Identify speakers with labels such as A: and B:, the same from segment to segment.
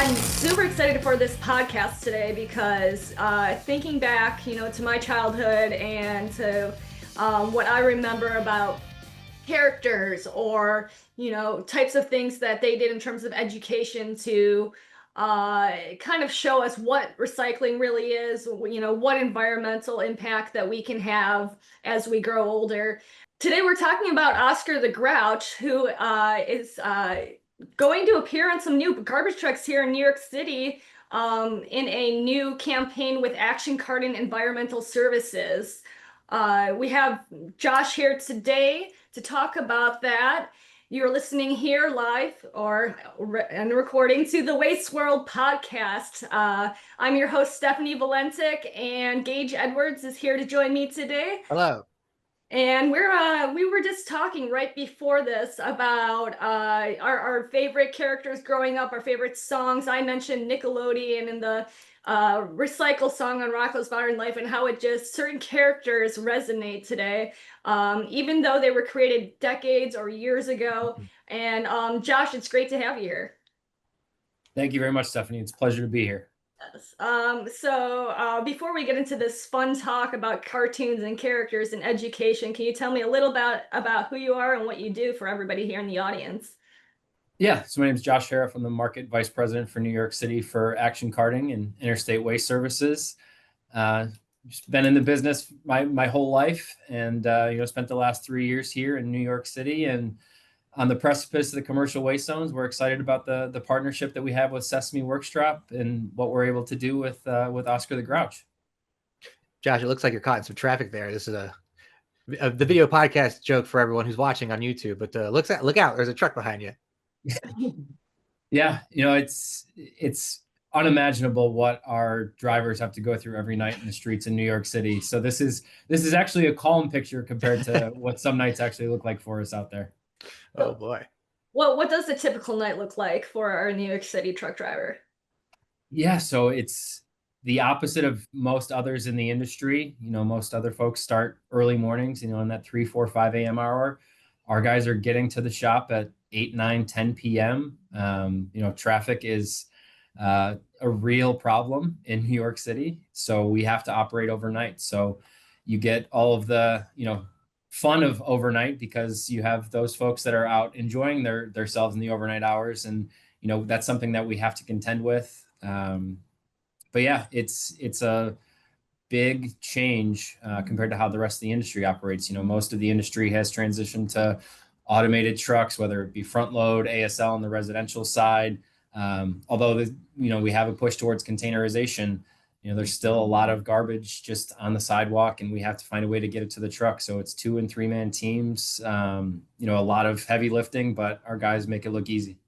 A: I'm super excited for this podcast today because thinking back, to my childhood and to what I remember about characters or, types of things that they did in terms of education to kind of show us what recycling really is, what environmental impact that we can have as we grow older. Today we're talking about Oscar the Grouch, who is going to appear on some new garbage trucks here in New York City in a new campaign with Action Carton Environmental Services. We have Josh here today to talk about that. You're listening here live and recording to the Waste World podcast. I'm your host, Stephanie Valentic, and Gage Edwards is here to join me today.
B: Hello.
A: And we were just talking right before this about our favorite characters growing up, our favorite songs. I mentioned Nickelodeon and the Recycle song on Rocco's Modern Life and how it just certain characters resonate today, even though they were created decades or years ago. And Josh, it's great to have you here.
C: Thank you very much, Stephanie. It's a pleasure to be here.
A: So before we get into this fun talk about cartoons and characters and education, can you tell me a little about who you are and what you do for everybody here in the audience?
C: Yeah, so my name is Josh Haraf. I'm the Market Vice President for New York City for Action Carting and Interstate Waste Services. Just been in the business my whole life, and spent the last 3 years here in New York City and on the precipice of the commercial waste zones. We're excited about the partnership that we have with Sesame Workshop and what we're able to do with Oscar the Grouch.
B: Josh, it looks like you're caught in some traffic there. This is the video podcast joke for everyone who's watching on YouTube, but look out, there's a truck behind you.
C: Yeah, it's unimaginable what our drivers have to go through every night in the streets in New York City. So this is actually a calm picture compared to what some nights actually look like for us out there.
B: Oh boy.
A: Well, what does a typical night look like for our New York City truck driver?
C: Yeah, so it's the opposite of most others in the industry. Most other folks start early mornings, in that 3, 4, 5 a.m. hour. Our guys are getting to the shop at 8, 9, 10 p.m. Traffic is a real problem in New York City. So we have to operate overnight. So you get all of the, fun of overnight because you have those folks that are out enjoying themselves in the overnight hours. And, that's something that we have to contend with. But yeah, it's a big change compared to how the rest of the industry operates. Most of the industry has transitioned to automated trucks, whether it be front load, ASL on the residential side. Although we have a push towards containerization, there's still a lot of garbage just on the sidewalk, and we have to find a way to get it to the truck. So it's 2- and 3-man teams. A lot of heavy lifting, but our guys make it look easy.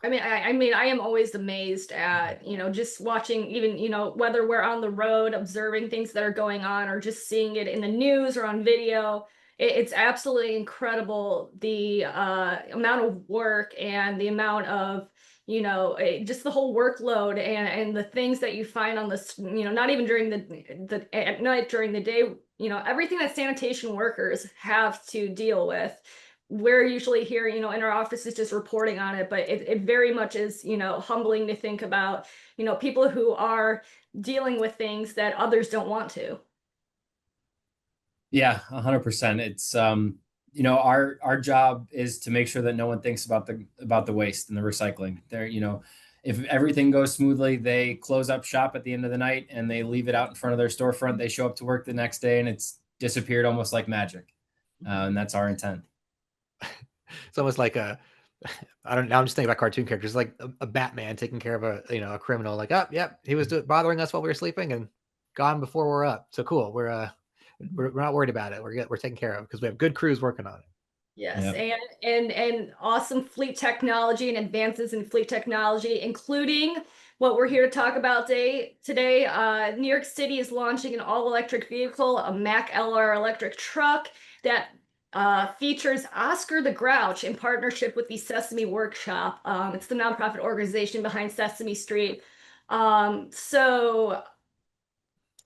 A: I mean, I am always amazed at, just watching even, whether we're on the road, observing things that are going on or just seeing it in the news or on video. It's absolutely incredible the amount of work and the amount of, just the whole workload and the things that you find on this, not even during the at night, during the day, everything that sanitation workers have to deal with. We're usually here, in our offices just reporting on it, but it very much is, humbling to think about, people who are dealing with things that others don't want to.
C: Yeah, 100%. It's, our job is to make sure that no one thinks about the waste and the recycling there. If everything goes smoothly, they close up shop at the end of the night and they leave it out in front of their storefront. They show up to work the next day and it's disappeared almost like magic. And that's our intent.
B: It's almost like I'm just thinking about cartoon characters, like a Batman taking care of a criminal, like, oh, yep, he was bothering us while we were sleeping and gone before we're up. So cool. We're not worried about it. We're taken care of because we have good crews working on it.
A: Yes, yep. and awesome fleet technology and advances in fleet technology, including what we're here to talk about today. New York City is launching an all-electric vehicle, a Mack LR electric truck that features Oscar the Grouch in partnership with the Sesame Workshop. It's the nonprofit organization behind Sesame Street. So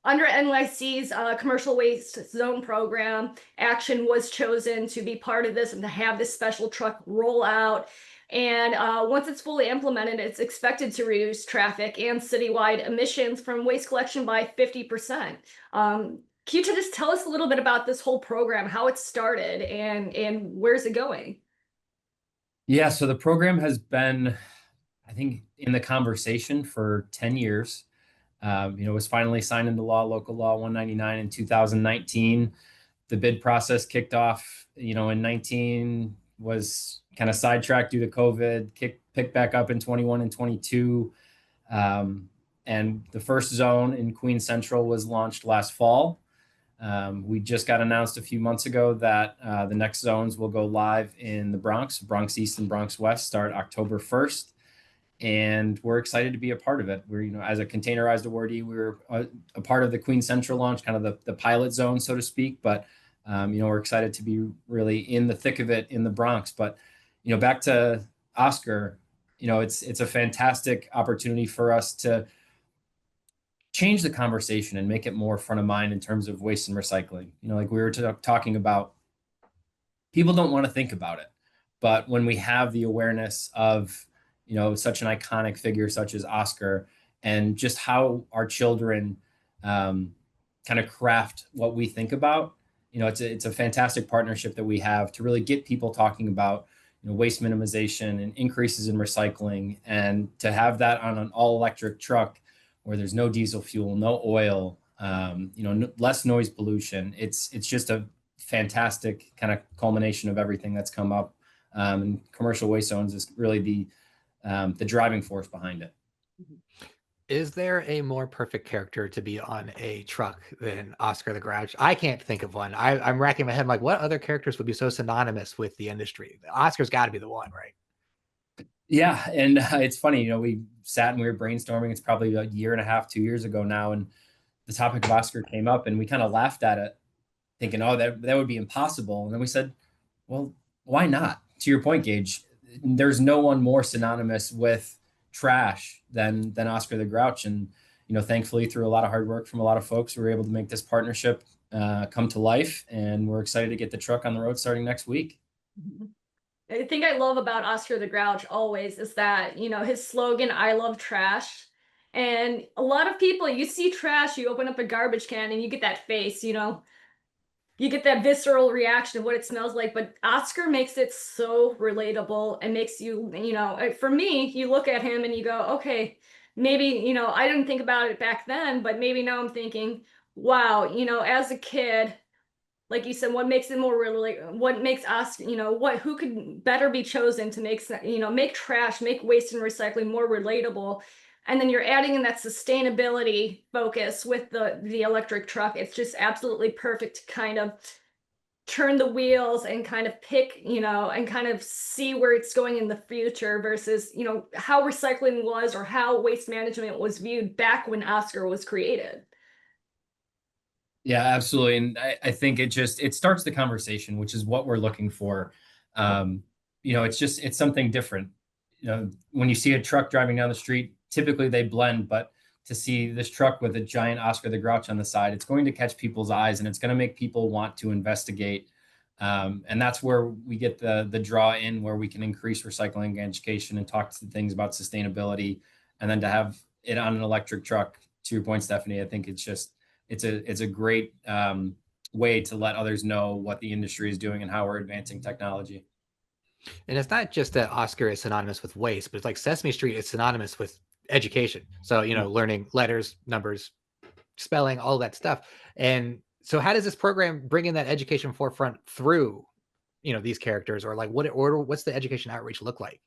A: under NYC's commercial waste zone program, Action was chosen to be part of this and to have this special truck roll out. And once it's fully implemented, it's expected to reduce traffic and citywide emissions from waste collection by 50%. Can you just tell us a little bit about this whole program, how it started, and where's it going?
C: Yeah, so the program has been, I think, in the conversation for 10 years. It was finally signed into law, Local Law 199 in 2019. The bid process kicked off, in 19, was kind of sidetracked due to COVID, picked back up in 21 and 22. And the first zone in Queens Central was launched last fall. We just got announced a few months ago that the next zones will go live in the Bronx East and Bronx West, start October 1st. And we're excited to be a part of it. We're, as a containerized awardee, we're a part of the Queens Central launch, kind of the pilot zone, so to speak. But, we're excited to be really in the thick of it in the Bronx. But, back to Oscar, it's a fantastic opportunity for us to change the conversation and make it more front of mind in terms of waste and recycling. Like we were talking about, people don't want to think about it. But when we have the awareness of, such an iconic figure such as Oscar, and just how our children kind of craft what we think about, it's a fantastic partnership that we have to really get people talking about, waste minimization and increases in recycling, and to have that on an all electric truck where there's no diesel fuel, no oil, less noise pollution. It's just a fantastic kind of culmination of everything that's come up. And commercial waste zones is really the driving force behind it.
B: Is there a more perfect character to be on a truck than Oscar the Grouch? I can't think of one. I'm racking my head. I'm like, what other characters would be so synonymous with the industry? Oscar's got to be the one, right?
C: Yeah, and it's funny, we sat and we were brainstorming. It's probably a year and a half, 2 years ago now, and the topic of Oscar came up, and we kind of laughed at it, thinking, "Oh, that would be impossible." And then we said, "Well, why not?" To your point, Gage, there's no one more synonymous with trash than Oscar the Grouch, and thankfully, through a lot of hard work from a lot of folks, we were able to make this partnership come to life, and we're excited to get the truck on the road starting next week.
A: The thing I love about Oscar the Grouch always is that, his slogan, "I love trash." And a lot of people, you see trash, you open up a garbage can and you get that face, you get that visceral reaction of what it smells like. But Oscar makes it so relatable and makes you, for me, you look at him and you go, okay, maybe, I didn't think about it back then, but maybe now I'm thinking, wow, as a kid, like you said, what makes it more really, what makes us, who could better be chosen to make trash, make waste and recycling more relatable. And then you're adding in that sustainability focus with the electric truck. It's just absolutely perfect to kind of turn the wheels and kind of pick, and kind of see where it's going in the future versus, how recycling was or how waste management was viewed back when Oscar was created.
C: Yeah, absolutely. And I think it starts the conversation, which is what we're looking for. It's something different. When you see a truck driving down the street, typically they blend, but to see this truck with a giant Oscar the Grouch on the side, it's going to catch people's eyes, and it's going to make people want to investigate. And that's where we get the draw in, where we can increase recycling and education and talk to things about sustainability. And then to have it on an electric truck, to your point, Stephanie, I think it's a great way to let others know what the industry is doing and how we're advancing technology.
B: And it's not just that Oscar is synonymous with waste, but it's like Sesame Street is synonymous with education. So, learning letters, numbers, spelling, all that stuff. And so how does this program bring in that education forefront through, these characters, or like what's the education outreach look like?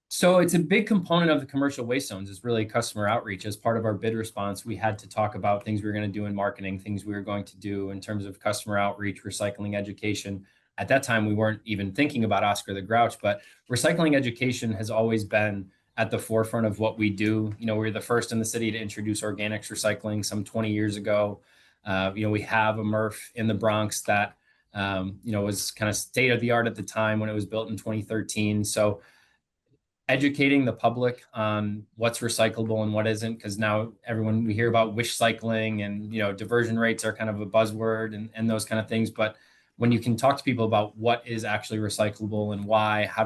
C: So it's a big component of the commercial waste zones is really customer outreach. As part of our bid response, we had to talk about things we were going to do in marketing, things we were going to do in terms of customer outreach, recycling education. At that time, we weren't even thinking about Oscar the Grouch, but recycling education has always been at the forefront of what we do. We were the first in the city to introduce organics recycling some 20 years ago. We have a MRF in the Bronx that, was kind of state of the art at the time when it was built in 2013. So educating the public on what's recyclable and what isn't, because now we hear about wish cycling and diversion rates are kind of a buzzword and those kind of things, but when you can talk to people about what is actually recyclable and why, how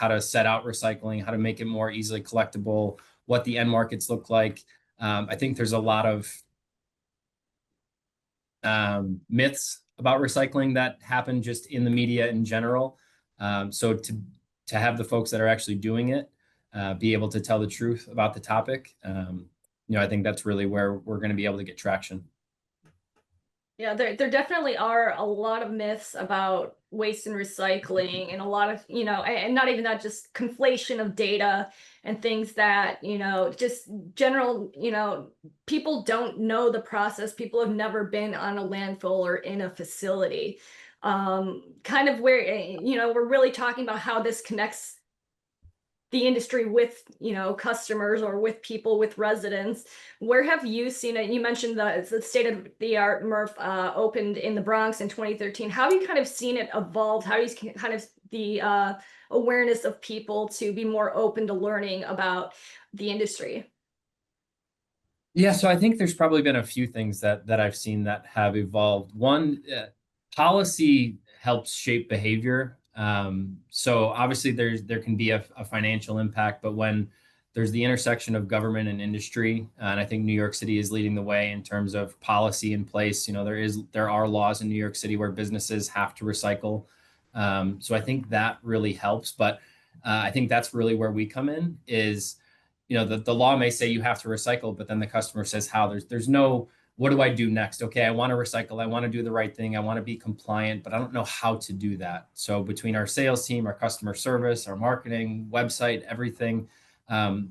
C: to set out recycling, how to make it more easily collectible, what the end markets look like. I think there's a lot of myths about recycling that happen just in the media in general. So to have the folks that are actually doing it be able to tell the truth about the topic, I think that's really where we're going to be able to get traction.
A: Yeah, there definitely are a lot of myths about waste and recycling, and a lot of, and not even that, just conflation of data and things that, just general, people don't know the process. People have never been on a landfill or in a facility. Kind of where, we're really talking about how this connects the industry with, customers, or with people, with residents. Where have you seen it? You mentioned the state-of-the-art MRF opened in the Bronx in 2013. How have you kind of seen it evolve? How do you kind of the awareness of people to be more open to learning about the industry?
C: Yeah, so I think there's probably been a few things that I've seen that have evolved. One, policy helps shape behavior. So obviously there can be a financial impact, but when there's the intersection of government and industry, and I think New York City is leading the way in terms of policy in place. There are laws in New York City where businesses have to recycle. So I think that really helps. But I think that's really where we come in is, the law may say you have to recycle, but then the customer says how. There's no, what do I do next? Okay, I want to recycle. I want to do the right thing. I want to be compliant, but I don't know how to do that. So between our sales team, our customer service, our marketing, website, everything,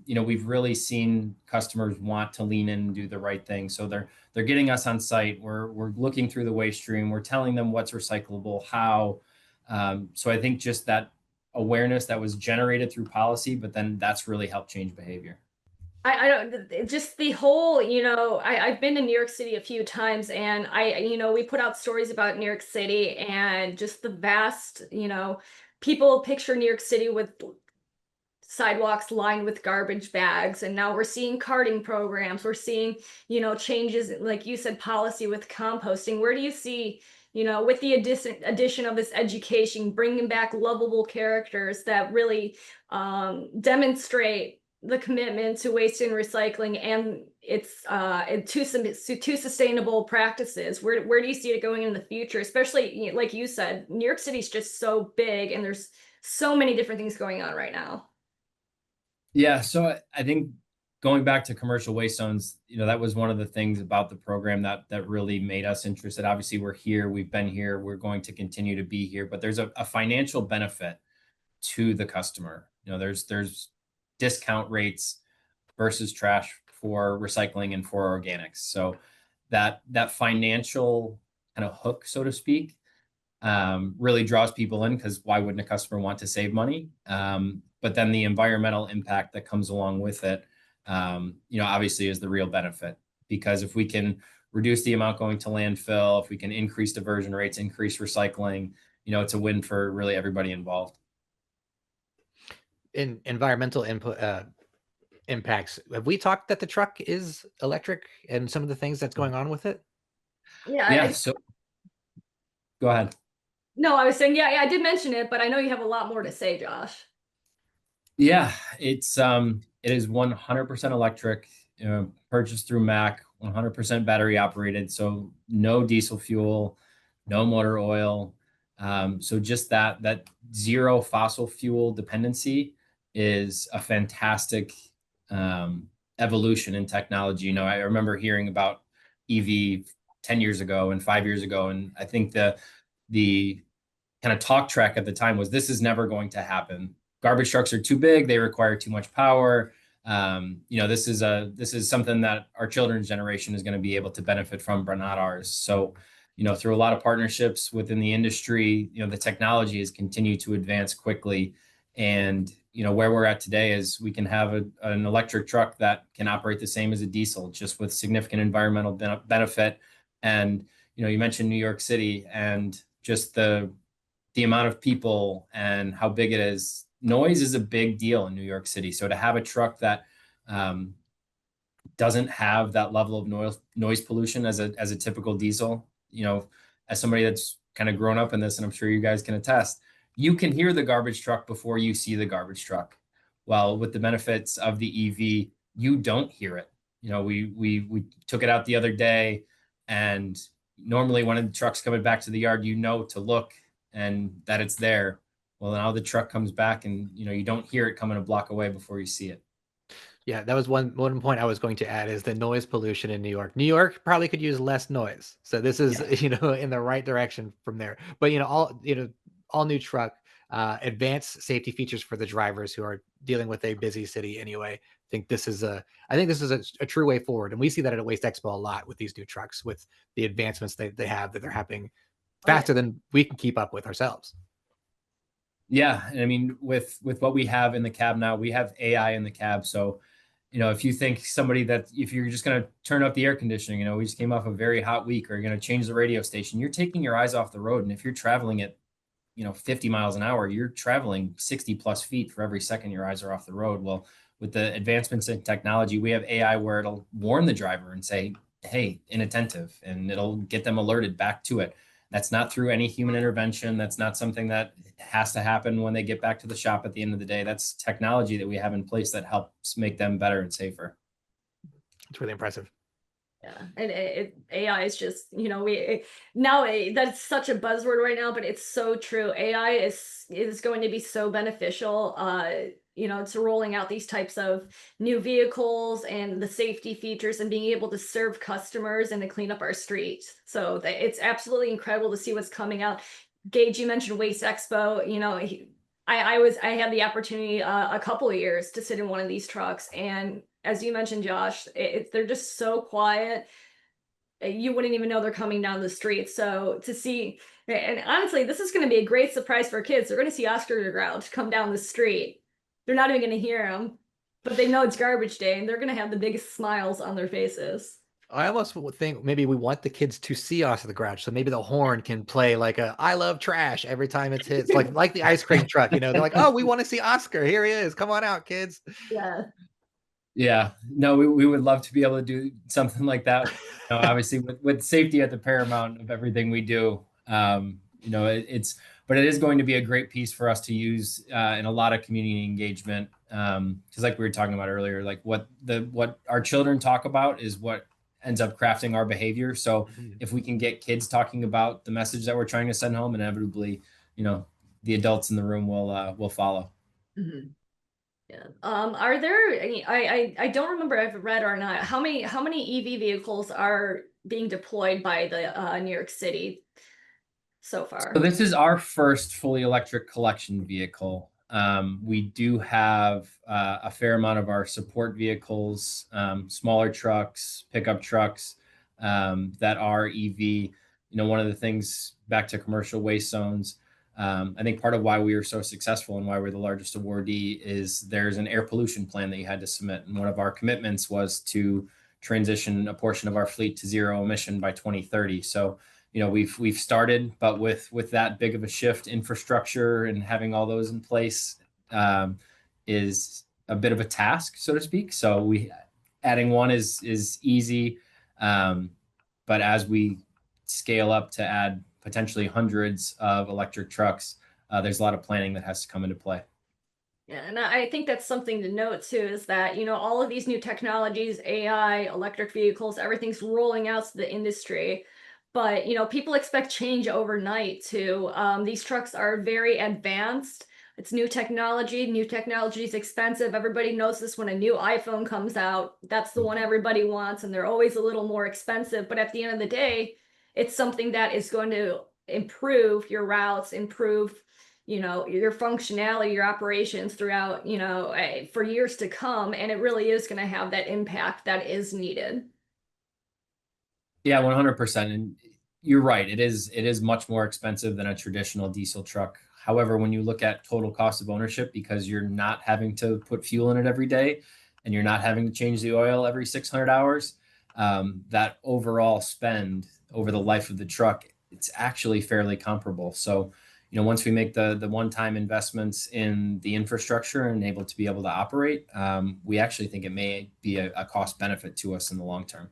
C: we've really seen customers want to lean in and do the right thing. So they're getting us on site. We're looking through the waste stream. We're telling them what's recyclable, how. So I think just that awareness that was generated through policy, but then that's really helped change behavior.
A: I don't, just the whole, I've been to New York City a few times, and we put out stories about New York City, and just the vast, people picture New York City with sidewalks lined with garbage bags, and now we're seeing carting programs. We're seeing, changes, like you said, policy with composting. Where do you see, with the addition of this education, bringing back lovable characters that really demonstrate the commitment to waste and recycling and its to sustainable practices? Where do you see it going in the future? Especially, like you said, New York City is just so big, and there's so many different things going on right now.
C: Yeah, so I think going back to commercial waste zones, that was one of the things about the program that really made us interested. Obviously, we're here, we've been here, we're going to continue to be here, but there's a financial benefit to the customer. There's discount rates versus trash for recycling and for organics. So that financial kind of hook, so to speak, really draws people in, because why wouldn't a customer want to save money? But then the environmental impact that comes along with it, obviously is the real benefit, because if we can reduce the amount going to landfill, if we can increase diversion rates, increase recycling, it's a win for really everybody involved.
B: In environmental input impacts, have we talked that the truck is electric and some of the things that's going on with it?
A: Yeah.
C: So go ahead.
A: No, I was saying, yeah, I did mention it, but I know you have a lot more to say, Josh.
C: Yeah, it is 100% electric, purchased through Mac, 100% battery operated. So no diesel fuel, no motor oil. So just that zero fossil fuel dependency is a fantastic evolution in technology. I remember hearing about EV 10 years ago and 5 years ago, and I think the kind of talk track at the time was, this is never going to happen. Garbage trucks are too big, they require too much power. This is something that our children's generation is going to be able to benefit from, but not ours. So through a lot of partnerships within the industry, the technology has continued to advance quickly. And, where we're at today is we can have an electric truck that can operate the same as a diesel, just with significant environmental benefit. And, you mentioned New York City and just the amount of people and how big it is. Noise is a big deal in New York City. So to have a truck that doesn't have that level of noise pollution as a typical diesel, as somebody that's kind of grown up in this, and I'm sure you guys can attest, you can hear the garbage truck before you see the garbage truck. Well, with the benefits of the EV, you don't hear it. We took it out the other day, and normally when the truck's coming back to the yard, to look and that it's there. Well, now the truck comes back, and you don't hear it coming a block away before you see it.
B: Yeah, that was one point I was going to add, is the noise pollution in New York. New York probably could use less noise. So this is, in the right direction from there. But, all new truck, advanced safety features for the drivers who are dealing with a busy city anyway. I think this is a true way forward. And we see that at Waste Expo a lot with these new trucks, with the advancements they have, that they're happening faster than we can keep up with ourselves.
C: Yeah. And I mean, with what we have in the cab now, we have AI in the cab. So, if you think if you're just going to turn up the air conditioning, we just came off a very hot week, or you're going to change the radio station, you're taking your eyes off the road. And if you're traveling at, 50 miles an hour, you're traveling 60 plus feet for every second your eyes are off the road. Well, with the advancements in technology, we have AI where it'll warn the driver and say, hey, inattentive, and it'll get them alerted back to it. That's not through any human intervention. That's not something that has to happen when they get back to the shop at the end of the day. That's technology that we have in place that helps make them better and safer.
B: It's really impressive.
A: Yeah, and AI is just, that's such a buzzword right now, but it's so true. AI is going to be so beneficial, to rolling out these types of new vehicles and the safety features and being able to serve customers and to clean up our streets. So it's absolutely incredible to see what's coming out. Gage, you mentioned Waste Expo. I had the opportunity a couple of years to sit in one of these trucks, and as you mentioned, Josh, they're just so quiet. You wouldn't even know they're coming down the street. So to see, and honestly, this is going to be a great surprise for kids. They're going to see Oscar the Grouch come down the street. They're not even going to hear him, but they know it's garbage day, and they're going to have the biggest smiles on their faces.
B: I almost think maybe we want the kids to see Oscar the Grouch, so maybe the horn can play like a "I love trash" every time it hits, like the ice cream truck. They're like, "Oh, we want to see Oscar. Here he is. Come on out, kids."
A: Yeah.
C: Yeah, no, we would love to be able to do something like that. Obviously, with safety at the paramount of everything we do. But it is going to be a great piece for us to use in a lot of community engagement. Because like we were talking about earlier, like what our children talk about is what ends up crafting our behavior. So if we can get kids talking about the message that we're trying to send home, inevitably, the adults in the room will follow.
A: Mm-hmm. Yeah. Are there any, I don't remember if I've read or not, how many EV vehicles are being deployed by the New York City so far?
C: So this is our first fully electric collection vehicle. We do have a fair amount of our support vehicles, smaller trucks, pickup trucks that are EV. One of the things, back to commercial waste zones, I think part of why we were so successful and why we're the largest awardee is there's an air pollution plan that you had to submit. And one of our commitments was to transition a portion of our fleet to zero emission by 2030. So, we've started, but with that big of a shift, infrastructure and having all those in place is a bit of a task, so to speak. So adding one is easy. But as we scale up to add potentially hundreds of electric trucks, there's a lot of planning that has to come into play.
A: Yeah, and I think that's something to note too, is that, all of these new technologies, AI, electric vehicles, everything's rolling out to the industry. But, people expect change overnight too. These trucks are very advanced. It's new technology. New technology is expensive. Everybody knows this when a new iPhone comes out. That's the one everybody wants, and they're always a little more expensive. But at the end of the day, it's something that is going to improve your routes, improve, your functionality, your operations throughout, for years to come. And it really is going to have that impact that is needed.
C: Yeah, 100%. And you're right. It is much more expensive than a traditional diesel truck. However, when you look at total cost of ownership, because you're not having to put fuel in it every day and you're not having to change the oil every 600 hours, that overall spend over the life of the truck, it's actually fairly comparable. So, once we make the one-time investments in the infrastructure and able to operate, we actually think it may be a cost benefit to us in the long term.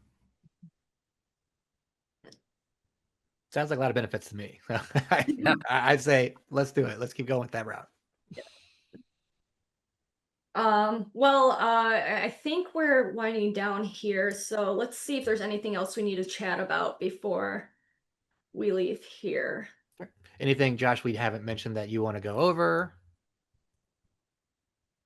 B: Sounds like a lot of benefits to me.
C: Yeah.
B: I'd say let's do it. Let's keep going with that route.
A: Well, I think we're winding down here, so let's see if there's anything else we need to chat about before we leave here.
B: Anything, Josh, we haven't mentioned that you want to go over?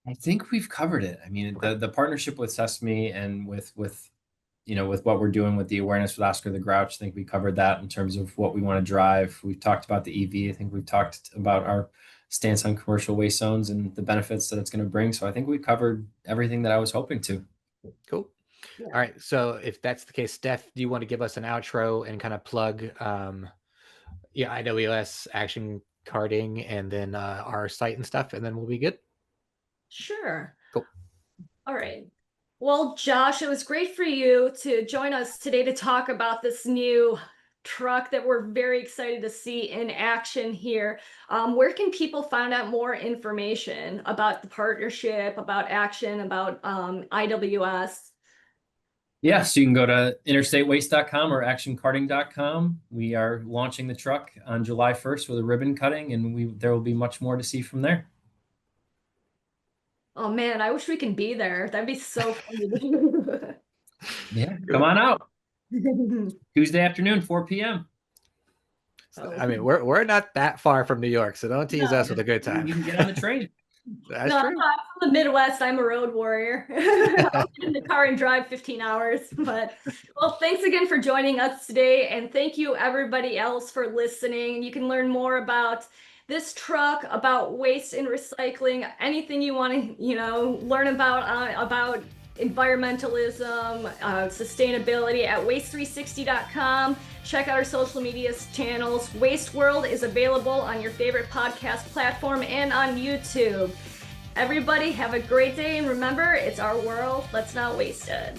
C: I think we've covered it. I mean, the partnership with Sesame and with what we're doing with the awareness with Oscar the Grouch, I think we covered that in terms of what we want to drive. We've talked about the EV. I think we've talked about our stance on commercial waste zones and the benefits that it's going to bring. So I think we covered everything that I was hoping to.
B: Cool. Yeah. All right. So if that's the case, Steph, do you want to give us an outro and kind of plug IWS action carding and then our site and stuff, and then we'll be good?
A: Sure.
B: Cool.
A: All right. Well, Josh, it was great for you to join us today to talk about this new truck that we're very excited to see in action here. Where can people find out more information about the partnership, about action, about IWS?
C: Yeah, so you can go to interstatewaste.com or actioncarting.com. We are launching the truck on July 1st with a ribbon cutting, and there will be much more to see from there.
A: Oh man, I wish we could be there. That'd be so fun to do.
C: Yeah, come on out. Tuesday afternoon, 4 p.m.
B: I mean, we're not that far from New York, so don't tease us with a good time.
C: You can get on the train.
B: That's true.
A: I'm from the Midwest. I'm a road warrior. I'll get in the car and drive 15 hours. But well, thanks again for joining us today, and thank you everybody else for listening. You can learn more about this truck, about waste and recycling, anything you want to learn about environmentalism, sustainability at waste360.com. Check out our social media channels. Waste World is available on your favorite podcast platform and on YouTube. Everybody have a great day, and remember, it's our world. Let's not waste it.